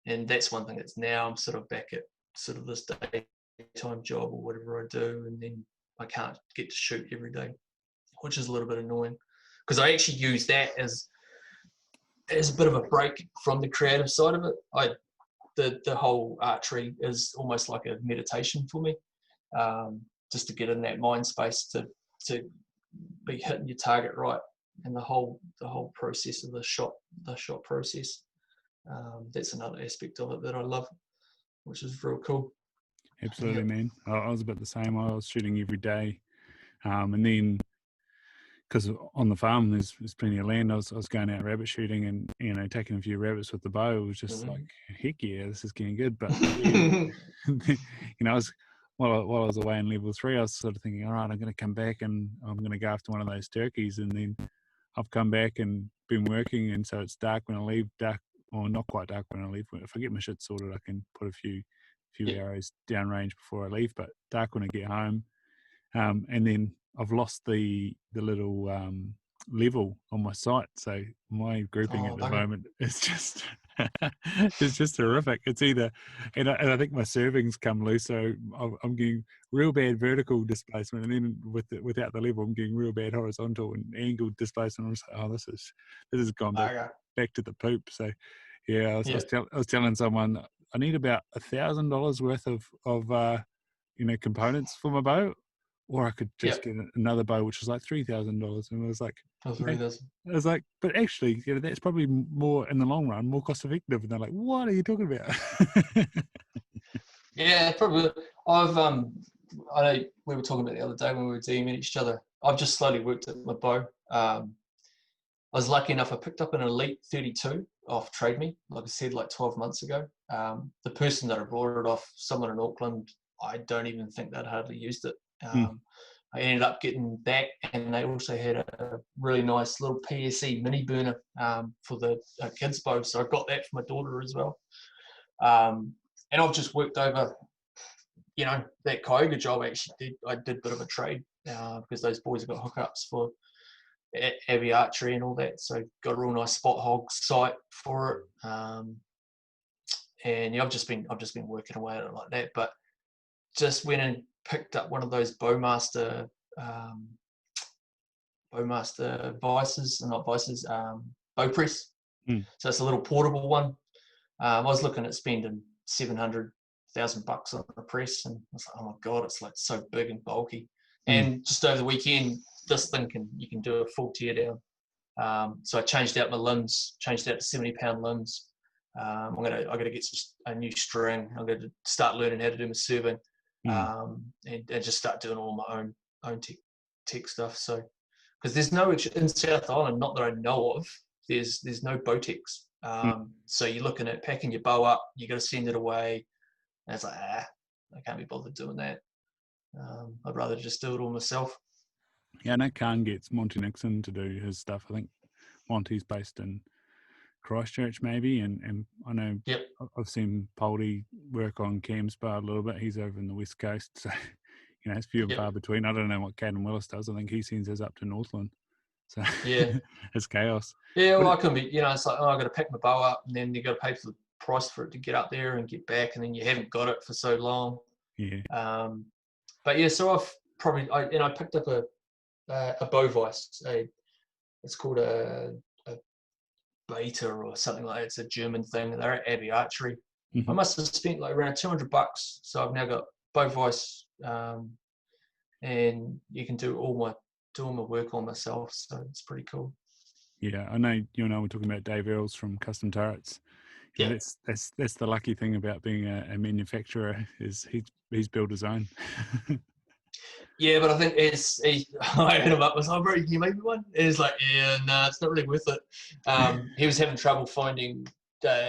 And that's one thing that's now I'm sort of back at sort of this daytime job or whatever I do, and then I can't get to shoot every day, which is a little bit annoying, because I actually use that as a bit of a break from the creative side of it. The whole archery is almost like a meditation for me, just to get in that mind space to be hitting your target right, and the whole process of the shot process. That's another aspect of it that I love, which is real cool. Absolutely, man. I was about the same. I was shooting every day, and then because on the farm there's plenty of land, I was going out rabbit shooting and taking a few rabbits with the bow. It was just like, heck yeah, this is getting good. But while I was away in level 3, I was sort of thinking, all right, I'm going to come back and I'm going to go after one of those turkeys. And then I've come back and been working, and so it's dark when I leave. Dark, or not quite dark when I leave. If I get my shit sorted, I can put a few arrows downrange before I leave. But dark when I get home, and then I've lost the little level on my sight, so my grouping at the moment is just it's just horrific. It's either, and I think my servings come loose, so I'm getting real bad vertical displacement, and then without the level, I'm getting real bad horizontal and angled displacement. I'm just like, oh, this has gone back to the poop. So yeah, I was telling someone I need about $1,000 worth of components for my bow, or I could just get another bow, which was like $3,000. And I was like, but actually, that's probably more in the long run, more cost effective. And they're like, what are you talking about? Yeah, probably. I know we were talking about the other day when we were DMing each other. I've just slowly worked at my bow. I was lucky enough, I picked up an Elite 32 off Trade Me, like I said, like 12 months ago. The person that I brought it off, someone in Auckland, I don't even think they'd hardly used it. I ended up getting that, and they also had a really nice little PSE mini burner for the kids' bow, so I got that for my daughter as well. And I've just worked over, that Kyoga job. I did a bit of a trade because those boys have got hookups for Abbey archery and all that, so got a real nice spot hog sight for it. And I've just been working away at it like that, but just went and picked up one of those Bowmaster vices, not vices, bow press. So it's a little portable one. I was looking at spending $700,000 on a press, and I was like, oh my god, it's like so big and bulky. And just over the weekend, this thing you can do a full tear down. So I changed out my limbs, changed out to 70-pound limbs. I got to get a new string. I'm going to start learning how to do my serving, and just start doing all my own tech stuff. So, because there's no in South Island, not that I know of, there's no Botex. So you're looking at packing your bow up, you got to send it away, and it's like, I can't be bothered doing that. I'd rather just do it all myself. Yeah, I know Khan gets Monty Nixon to do his stuff. I think Monty's based in Christchurch maybe, and I know I've seen Poldy work on Cam's bar a little bit. He's over in the West Coast, so it's few and far between. I don't know what Caden Willis does. I think he sends his up to Northland. So it's chaos. Yeah, well, I can be, it's like, I've got to pack my bow up, and then you got to pay for the price for it to get up there and get back, and then you haven't got it for so long. Yeah. But yeah, so I've probably, I picked up a bow vice. It's called a Beta or something like that. It's a German thing. They're at Abbey Archery. I must have spent like around $200. So I've now got bow vice, and you can do all my work on myself. So it's pretty cool. Yeah, I know you and I were talking about Dave Earls from Custom Turrets. Yeah, that's the lucky thing about being a manufacturer is he's built his own. Yeah, but I think I hit him up. I was like, bro, can you make me one? And he's like, yeah, no, it's not really worth it. He was having trouble finding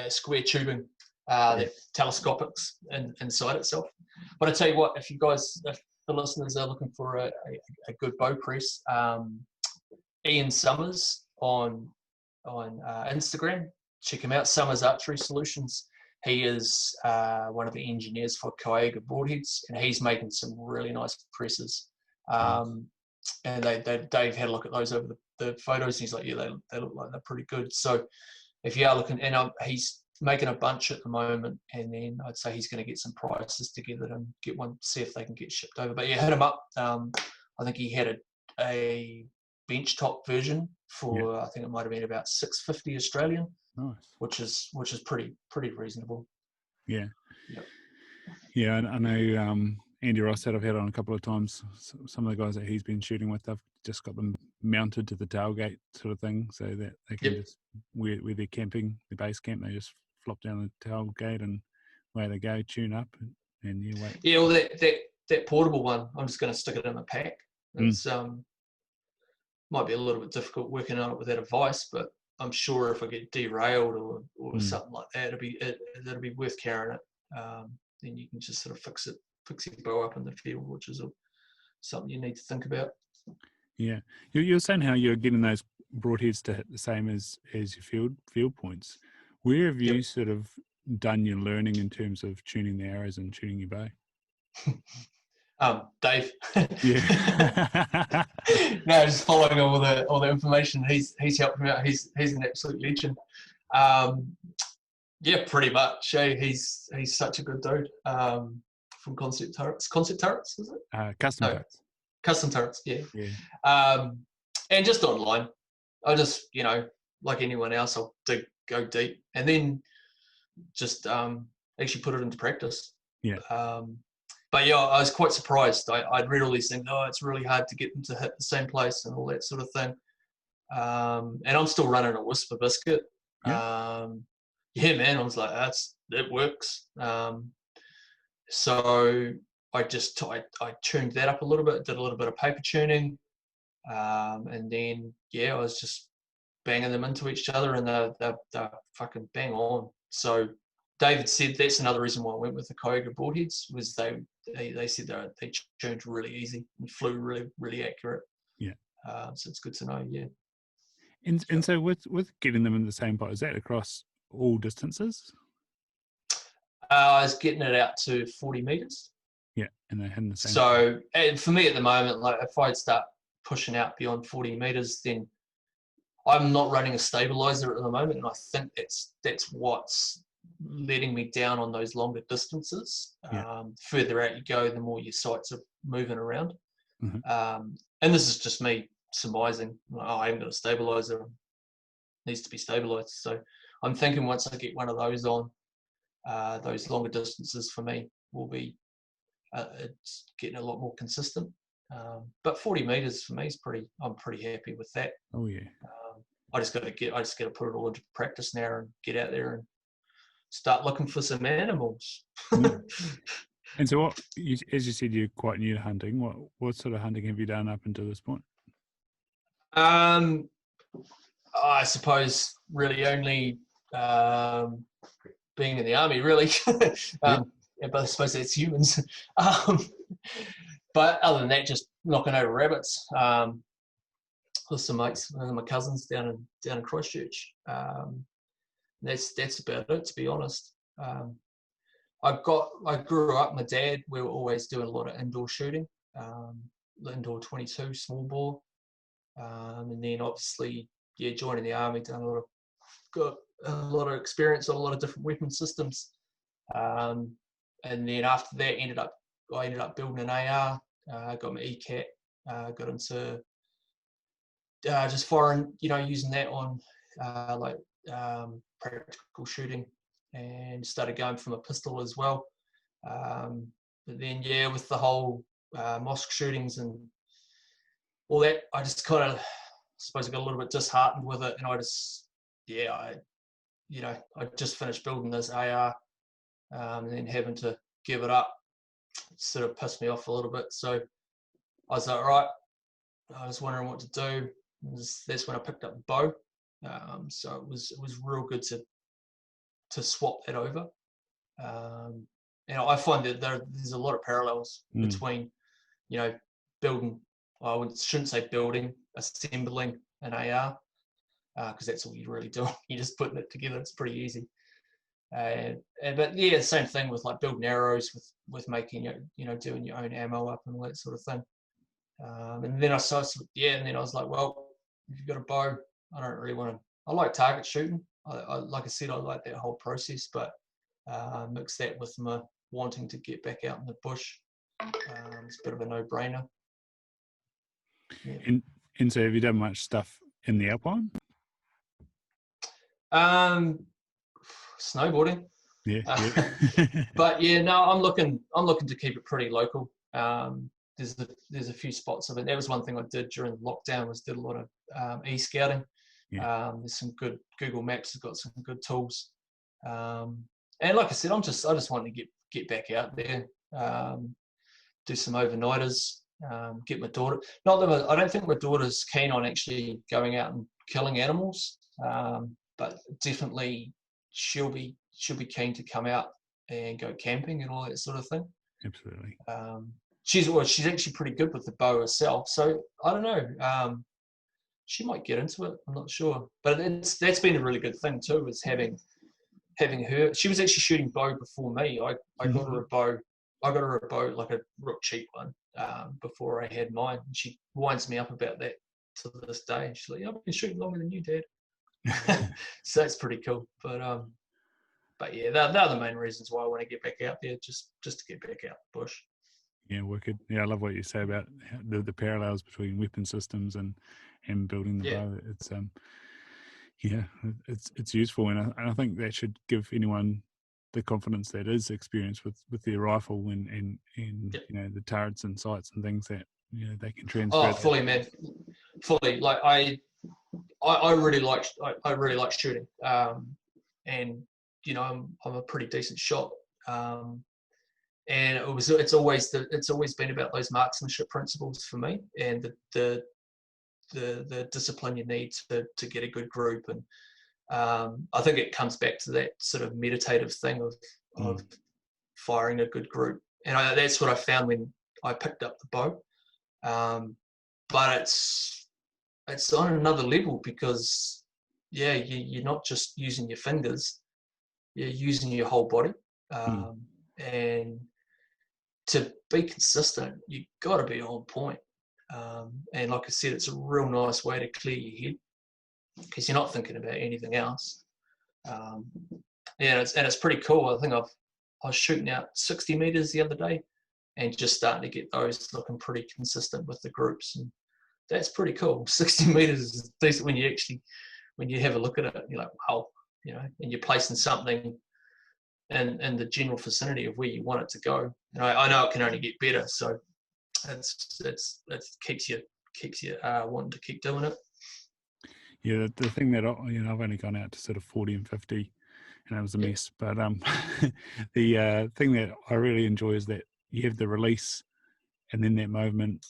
square tubing, that telescopics inside itself. But I tell you what, if the listeners are looking for a good bow press, Ian Summers on Instagram, check him out. Summers Archery Solutions. He is one of the engineers for Kyoga broadheads, and he's making some really nice presses. And Dave had a look at those over the photos. And he's like, yeah, they look like they're pretty good. So if you are looking, and he's making a bunch at the moment, and then I'd say he's going to get some prices together and get one, see if they can get shipped over. But yeah, hit him up. I think he had a bench top version for I think it might have been about $650 Australian. Nice. Which is pretty reasonable. Yeah. Yep. Yeah, I know Andy Ross that I've had on a couple of times. Some of the guys that he's been shooting with, I've just got them mounted to the tailgate sort of thing, so that they can just where they're camping, the base camp, they just flop down the tailgate and away they go, tune up, and you wait. Yeah, well, that portable one, I'm just going to stick it in a pack. It's might be a little bit difficult working on it without a vice, but I'm sure if I get derailed or something like that, it'll be worth carrying it. Then you can just sort of fix your bow up in the field, which is something you need to think about. Yeah, you're saying how you're getting those broadheads to hit the same as your field points. Where have you sort of done your learning in terms of tuning the arrows and tuning your bow? Dave. Yeah. No, just following all the information. He's helped me out. He's an absolute legend. Yeah, pretty much. He's such a good dude. From Concept Turrets. Concept Turrets, is it? Custom Turrets. Custom Turrets, yeah. And just online. I just, like anyone else, I'll go deep and then just actually put it into practice. Yeah. But yeah, I was quite surprised. I'd read all these things. Oh, it's really hard to get them to hit the same place and all that sort of thing. And I'm still running a Whisper biscuit. Yeah, man. I was like, it works. So I tuned that up a little bit, did a little bit of paper tuning, and then I was just banging them into each other, and they're fucking bang on. So David said that's another reason why I went with the Kyoga broadheads, was they said they tuned really easy and flew really, really accurate. Yeah. So it's good to know. Yeah. And so with getting them in the same pot, is that across all distances? I was getting it out to 40 meters. Yeah, and they're hitting the same. So and for me at the moment, like if I start pushing out beyond 40 meters, then I'm not running a stabilizer at the moment, and I think that's what's letting me down on those longer distances. Yeah. Further out you go, the more your sights are moving around. Mm-hmm. And this is just me surmising. I haven't got a stabilizer. It needs to be stabilized. So I'm thinking once I get one of those on, those longer distances for me will be it's getting a lot more consistent. But 40 meters for me is I'm pretty happy with that. Oh yeah. I just got to put it all into practice now and get out there and start looking for some animals. And so, as you said, you're quite new to hunting. What sort of hunting have you done up until this point? I suppose really only being in the army, really. Yeah, but I suppose that's humans. But other than that, just knocking over rabbits. With some mates, my cousins down in Christchurch. That's about it, to be honest. I grew up. My dad, we were always doing a lot of indoor shooting, indoor 22 small bore, and then obviously, joining the army, got a lot of experience on a lot of different weapon systems, and then after that, I ended up building an AR. Got my ECAT, got into just firing, using that on practical shooting, and started going from a pistol as well. But then, with the whole mosque shootings and all that, I just kind of, suppose I got a little bit disheartened with it, and I just, I just finished building this AR, and then having to give it up sort of pissed me off a little bit. So I was like, right, I was wondering what to do. That's when I picked up the bow. So it was real good to swap that over. And I find that there's a lot of parallels between, building. I shouldn't say building, assembling an AR, because that's all you're really doing. You're just putting it together. It's pretty easy. But same thing with like building arrows, with making doing your own ammo up and all that sort of thing. And then I was like, well, if you've got a bow, I don't really want to. I like target shooting. Like I said, I like that whole process, but mix that with my wanting to get back out in the bush. It's a bit of a no-brainer. Yeah. And so, have you done much stuff in the Alpine? Snowboarding. Yeah. But I'm looking to keep it pretty local. There's a few spots of it. That was one thing I did during lockdown, was did a lot of e-scouting. Yeah. There's some good Google Maps has got some good tools. And like I said, I just want to get back out there, do some overnighters, get my daughter. Not that I don't think my daughter's keen on actually going out and killing animals, but definitely she'll be keen to come out and go camping and all that sort of thing. Absolutely. She's actually pretty good with the bow herself, so I don't know. She might get into it. I'm not sure, but that's been a really good thing too. Is having her. She was actually shooting bow before me. I got her a bow. I got her a bow, like a real cheap one, before I had mine. And she winds me up about that to this day. And she's like, I've been shooting longer than you, Dad. So that's pretty cool. But yeah, they're the main reasons why I want to get back out there, just to get back out the bush. Yeah, wicked. Yeah, I love what you say about the parallels between weapon systems and building the bow. It's it's useful, and I think that should give anyone the confidence that is experienced with their rifle and the turrets and sights and things that they can transfer. Oh, fully, man, fully. Like I really like shooting, and I'm a pretty decent shot. And it's always been about those marksmanship principles for me, and the discipline you need to get a good group. And I think it comes back to that sort of meditative thing of firing a good group. And that's what I found when I picked up the bow. But it's on another level, because you're not just using your fingers, you're using your whole body. And to be consistent, you've got to be on point. And like I said, it's a real nice way to clear your head, because you're not thinking about anything else. Yeah, it's pretty cool. I think I was shooting out 60 meters the other day, and just starting to get those looking pretty consistent with the groups, and that's pretty cool. 60 meters is decent when you have a look at it. You're like, wow, and you're placing something in the general vicinity of where you want it to go. And I know it can only get better, so it keeps you wanting to keep doing it. Yeah, the thing that I've only gone out to sort of 40 and 50, and it was a mess. But the thing that I really enjoy is that you have the release, and then that movement,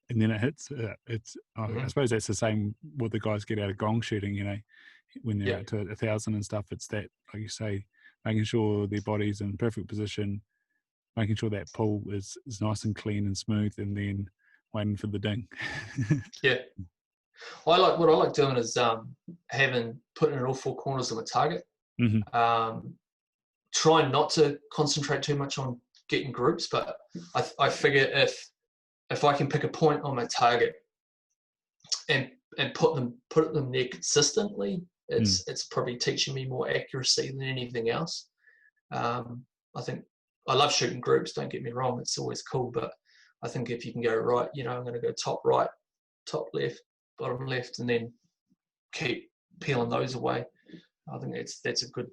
and then it hits. I suppose that's the same what the guys get out of gong shooting. When they're out to 1,000 and stuff. It's that, like you say, making sure their body's in perfect position, making sure that pull is nice and clean and smooth, and then waiting for the ding. Yeah. What I like doing is putting in all four corners of a target. Mm-hmm. Trying not to concentrate too much on getting groups, but I figure if I can pick a point on my target and put them there consistently, it's probably teaching me more accuracy than anything else. I think I love shooting groups, don't get me wrong, it's always cool, but I think if you can go right, I'm going to go top right, top left, bottom left, and then keep peeling those away. I think that's a good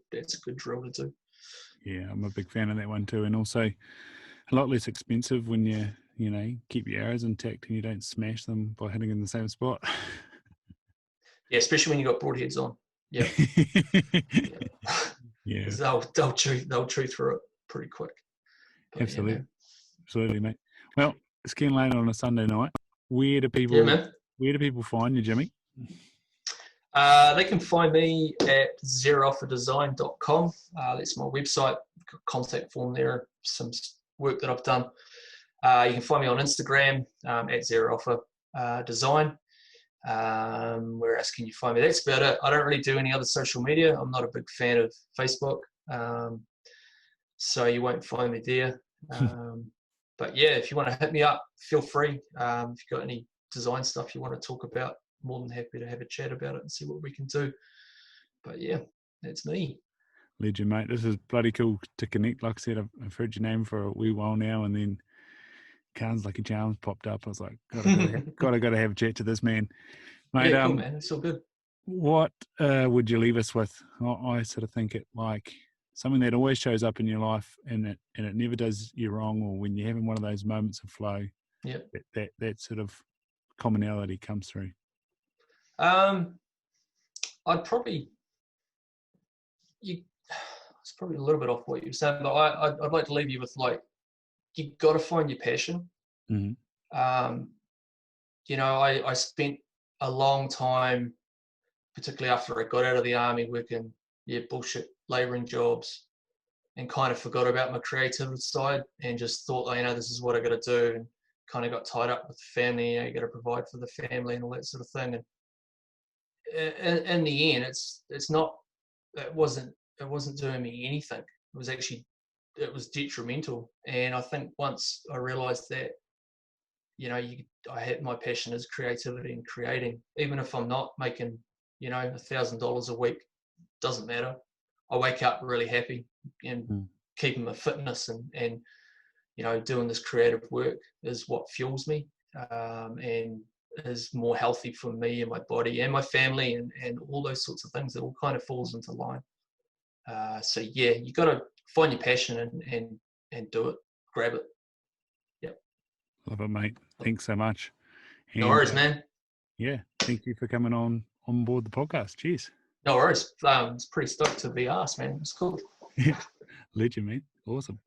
drill to do. Yeah, I'm a big fan of that one too, and also a lot less expensive when you keep your arrows intact and you don't smash them by hitting in the same spot. Yeah, especially when you got broadheads on. Yeah. Yeah. They'll chew through it pretty quick. But, absolutely, absolutely, mate. Well, it's getting late on a Sunday night. Where do people find you, Jimmy? They can find me at zeroalphadesign.com. That's my website. Contact form there. Some work that I've done. You can find me on Instagram at zeroalphadesign. Where else can you find me? That's about it. I don't really do any other social media. I'm not a big fan of Facebook, so you won't find me there. But yeah, if you want to hit me up, feel free. If you've got any design stuff you want to talk about, more than happy to have a chat about it and see what we can do. But yeah, that's me. Legend, mate. This is bloody cool to connect. Like I said, I've heard your name for a wee while now, and then Carnes Lucky Charms popped up. I was like, gotta have a chat to this man, mate. Yeah, cool, man. It's all good. What would you leave us with? I sort of think it like something that always shows up in your life, and it never does you wrong, or when you're having one of those moments of flow. Yeah. That sort of commonality comes through. I'd probably it's probably a little bit off what you were saying, but I'd like to leave you with, like, you got to find your passion. Mm-hmm. I spent a long time, particularly after I got out of the army, working bullshit labouring jobs, and kind of forgot about my creative side and just thought, this is what I got to do, and kind of got tied up with the family. You got to provide for the family and all that sort of thing. And in the end, it wasn't doing me anything. It was detrimental. And I think once I realized that, my passion is creativity and creating. Even if I'm not making, $1,000 a week, doesn't matter. I wake up really happy and keeping my fitness and doing this creative work is what fuels me, and is more healthy for me and my body and my family and all those sorts of things. It all kind of falls into line. So yeah, you got to find your passion and do it, grab it. Yep. Love it, mate. Thanks so much. No worries, man. Yeah, thank you for coming on board the podcast. Cheers. No worries. It's pretty stoked to be asked, man. It's cool. Legend, man. Awesome.